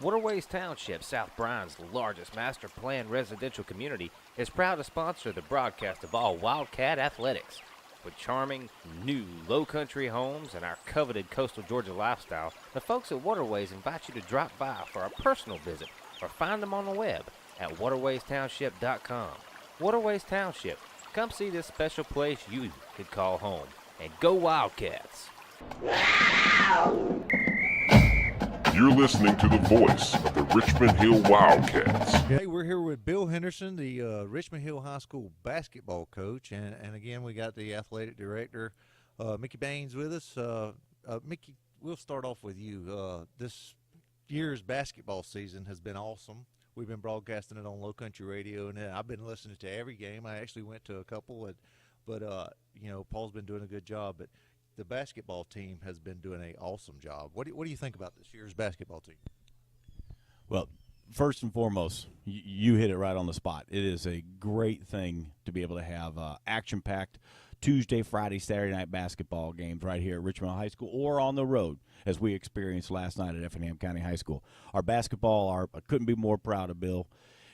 Waterways Township, South Bryan's largest master plan residential community, is proud to sponsor the broadcast of all Wildcat athletics. With charming, new, low-country homes and our coveted coastal Georgia lifestyle, the folks at Waterways invite you to drop by for a personal visit or find them on the web at waterwaystownship.com. Waterways Township, come see this special place you could call home. And go Wildcats! You're listening to the voice of the Richmond Hill Wildcats. Hey, we're here with Bill Henderson, the Richmond Hill High School basketball coach, and again, we got the athletic director, Mickey Bayens, with us. Mickey, we'll start off with you. This year's basketball season has been awesome. We've been broadcasting it on Low Country Radio, and I've been listening to every game. I actually went to a couple, but Paul's been doing a good job. But the basketball team has been doing an awesome job. What do you think about this year's basketball team? Well, first and foremost, you hit it right on the spot. It is a great thing to be able to have action-packed Tuesday, Friday, Saturday night basketball games right here at Richmond High School or on the road, as we experienced last night at Effingham County High School. Our basketball, I couldn't be more proud of Bill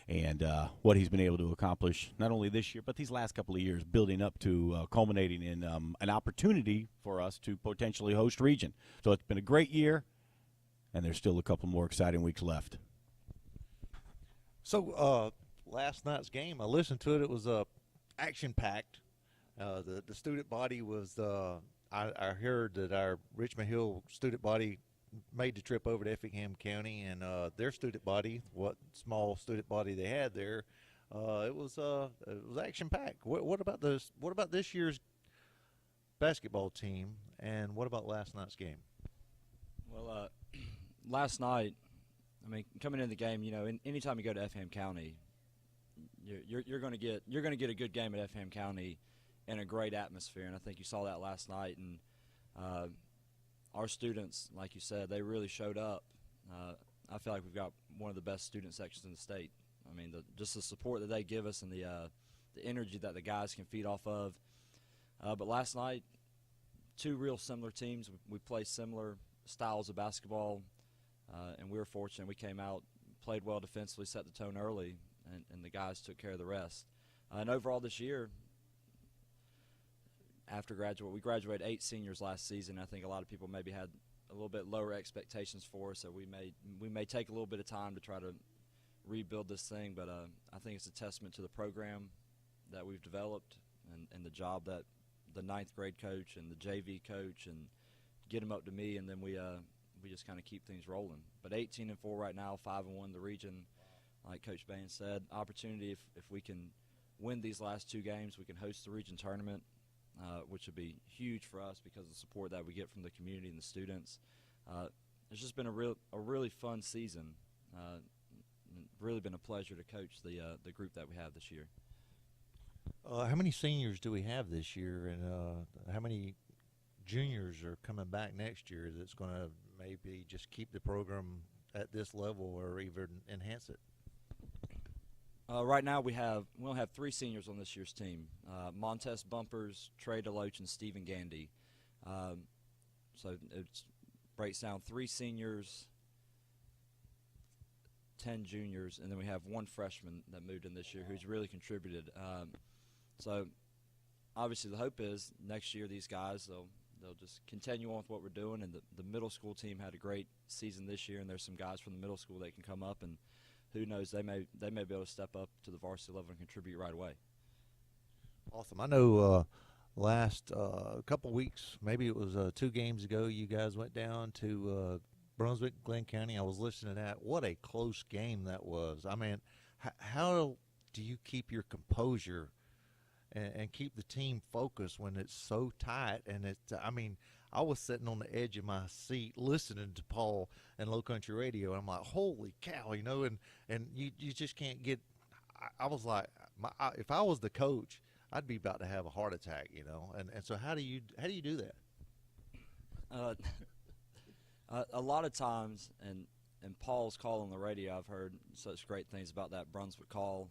and what he's been able to accomplish not only this year but these last couple of years, building up to culminating in an opportunity for us to potentially host region. So it's been a great year, and there's still a couple more exciting weeks left. So last night's game, I listened to it. It was action-packed. The student body was I heard that our Richmond Hill student body made the trip over to Effingham County, and their student body, what small student body they had there, it was action-packed. What about this year's basketball team, and what about last night's game? Well, last night, I mean, coming into the game, anytime you go to Effingham County, you're going to get a good game at Effingham County in a great atmosphere, and I think you saw that last night. And our students, like you said, they really showed up. I feel like we've got one of the best student sections in the state. I mean, just the support that they give us and the energy that the guys can feed off of. But last night, two real similar teams. We play similar styles of basketball, and we were fortunate. We came out, played well defensively, set the tone early, and the guys took care of the rest. And overall this year, we graduated 8 seniors last season. I think a lot of people maybe had a little bit lower expectations for us, so we may take a little bit of time to try to rebuild this thing. But I think it's a testament to the program that we've developed and the job that the 9th grade coach and the JV coach and get them up to me, and then we just kind of keep things rolling. But 18-4 right now, 5-1 the region, like Coach Bayens said. Opportunity if we can win these last 2 games, we can host the region tournament. Which would be huge for us because of the support that we get from the community and the students. It's just been a really fun season. Really been a pleasure to coach the group that we have this year. How many seniors do we have this year, and how many juniors are coming back next year that's going to maybe just keep the program at this level or even enhance it? Right now we only have 3 seniors on this year's team: Montez Bumpers, Trey DeLoach, and Stephen Gandy. So it breaks down 3 seniors, 10 juniors, and then we have 1 freshman that moved in this year who's really contributed. So obviously the hope is next year these guys they'll just continue on with what we're doing. And the middle school team had a great season this year, and there's some guys from the middle school that can come up, and who knows, they may be able to step up to the varsity level and contribute right away. Awesome. I know last couple weeks, maybe it was 2 games ago, you guys went down to Brunswick, Glenn County. I was listening to that. What a close game that was. I mean, how do you keep your composure and keep the team focused when it's so tight? And I was sitting on the edge of my seat listening to Paul and Low Country Radio, and I'm like, holy cow, and you just can't get – I was like, if I was the coach, I'd be about to have a heart attack, and so how do you do that? A lot of times, and Paul's call on the radio, I've heard such great things about that Brunswick call,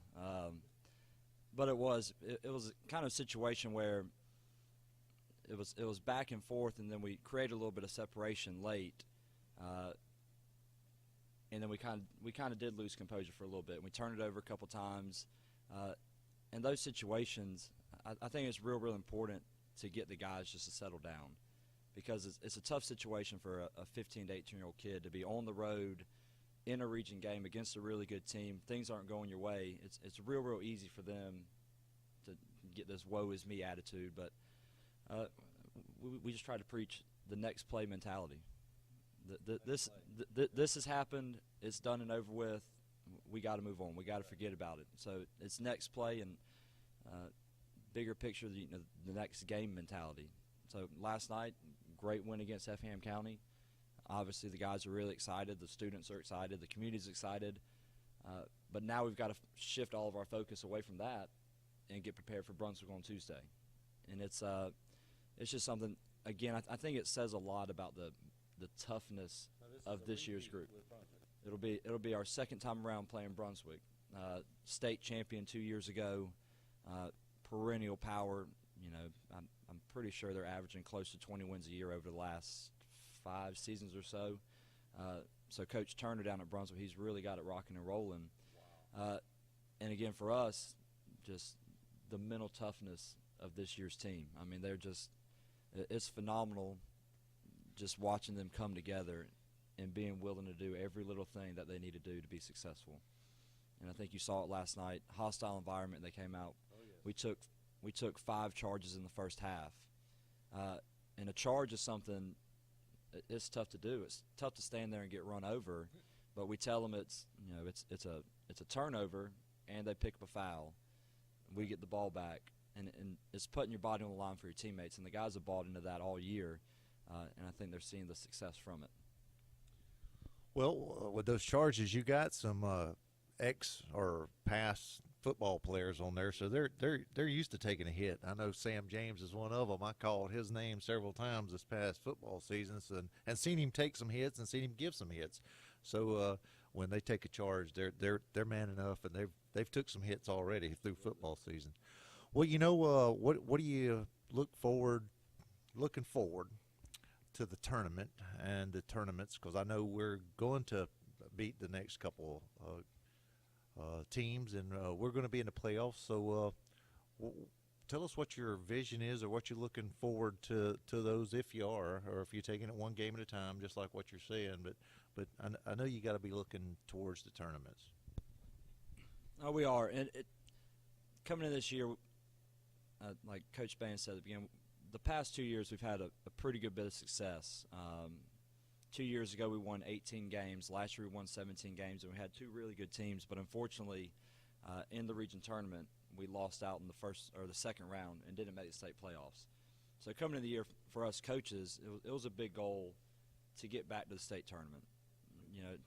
but it was kind of a situation where – It was back and forth, and then we created a little bit of separation late. and then we kind of did lose composure for a little bit. We turned it over a couple times. In those situations, I think it's real important to get the guys just to settle down, because it's a tough situation for a 15 to 18-year-old kid to be on the road in a region game against a really good team. Things aren't going your way. It's real easy for them to get this woe is me attitude, but we just try to preach the next play mentality. This has happened. It's done and over with. We got to move on. We got to forget about it. So it's next play and bigger picture, the next game mentality. So last night, great win against Effingham County. Obviously, the guys are really excited. The students are excited. The community's excited. But now we've got to shift all of our focus away from that and get prepared for Brunswick on Tuesday. And it's just something. Again, I think it says a lot about the toughness of this year's group. It'll be our second time around playing Brunswick. State champion 2 years ago. Perennial power. I'm pretty sure they're averaging close to 20 wins a year over the last 5 seasons or so. So Coach Turner down at Brunswick, he's really got it rocking and rolling. Wow. And again, for us, just the mental toughness of this year's team. I mean, it's phenomenal just watching them come together and being willing to do every little thing that they need to do to be successful. And I think you saw it last night. Hostile environment, they came out. Oh, yes. We took 5 charges in the first half. And a charge is something it's tough to do. It's tough to stand there and get run over, but we tell them it's a turnover and they pick up a foul. We get the ball back, and it's putting your body on the line for your teammates. And the guys have bought into that all year, and I think they're seeing the success from it. Well, with those charges, you got some ex or past football players on there, so they're used to taking a hit. I know Sam James is one of them. I called his name several times this past football season, and seen him take some hits and seen him give some hits. So when they take a charge, they're man enough, and they've took some hits already through football season. Well, what do you looking forward to the tournament and the tournaments, because I know we're going to beat the next couple teams, and we're going to be in the playoffs. So tell us what your vision is, or what you're looking forward to those, if you are, or if you're taking it one game at a time, just like what you're saying. But I know you got to be looking towards the tournaments. Oh, we are. And coming in this year, like Coach Bayens said at the beginning, the past 2 years we've had a pretty good bit of success. 2 years ago we won 18 games. Last year we won 17 games, and we had 2 really good teams. But unfortunately, in the region tournament, we lost out in the second round and didn't make the state playoffs. So coming into the year for us coaches, it was a big goal to get back to the state tournament.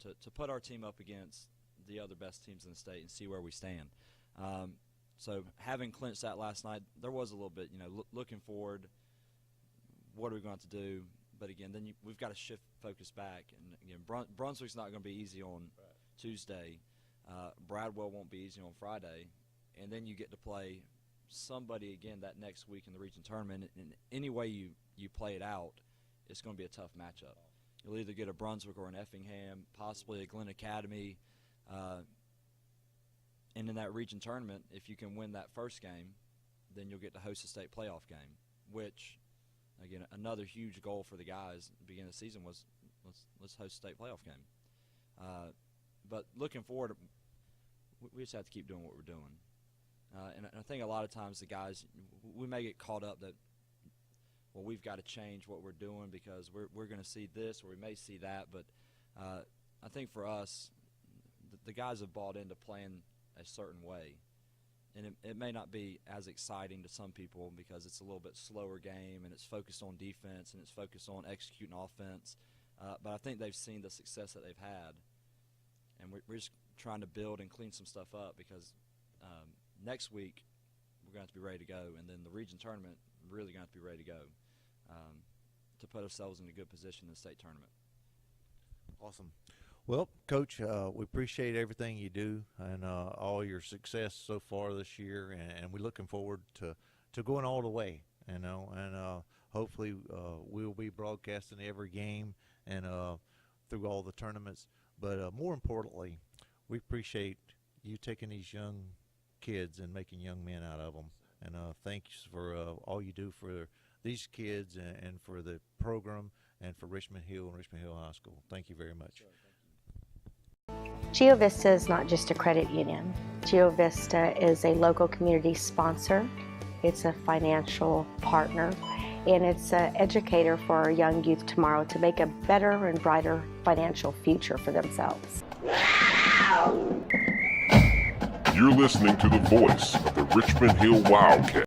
To put our team up against the other best teams in the state and see where we stand. So having clinched that last night, there was a little bit, looking forward, what are we going to do? But again, then we've got to shift focus back. And again, Brunswick's not going to be easy on Tuesday. Bradwell won't be easy on Friday. And then you get to play somebody again that next week in the region tournament. And any way you play it out, it's going to be a tough matchup. You'll either get a Brunswick or an Effingham, possibly a Glen Academy. And in that region tournament, if you can win that first game, then you'll get to host a state playoff game, which, again, another huge goal for the guys at the beginning of the season was let's host a state playoff game. But looking forward, we just have to keep doing what we're doing. And I think a lot of times the guys, we may get caught up that, well, we've got to change what we're doing because we're going to see this or we may see that. But I think for us, the guys have bought into playing a certain way. And it may not be as exciting to some people because it's a little bit slower game and it's focused on defense and it's focused on executing offense. But I think they've seen the success that they've had. And we're just trying to build and clean some stuff up because next week we're going to have to be ready to go. And then the region tournament, really going to have to be ready to go to put ourselves in a good position in the state tournament. Awesome. Well, Coach, we appreciate everything you do and all your success so far this year, and we're looking forward to going all the way, and hopefully we'll be broadcasting every game, and through all the tournaments. But more importantly, we appreciate you taking these young kids and making young men out of them. And thanks for all you do for these kids and for the program and for Richmond Hill and Richmond Hill High School. Thank you very much. GeoVista is not just a credit union. GeoVista is a local community sponsor. It's a financial partner, and it's an educator for our young youth tomorrow to make a better and brighter financial future for themselves. You're listening to the voice of the Richmond Hill Wildcats.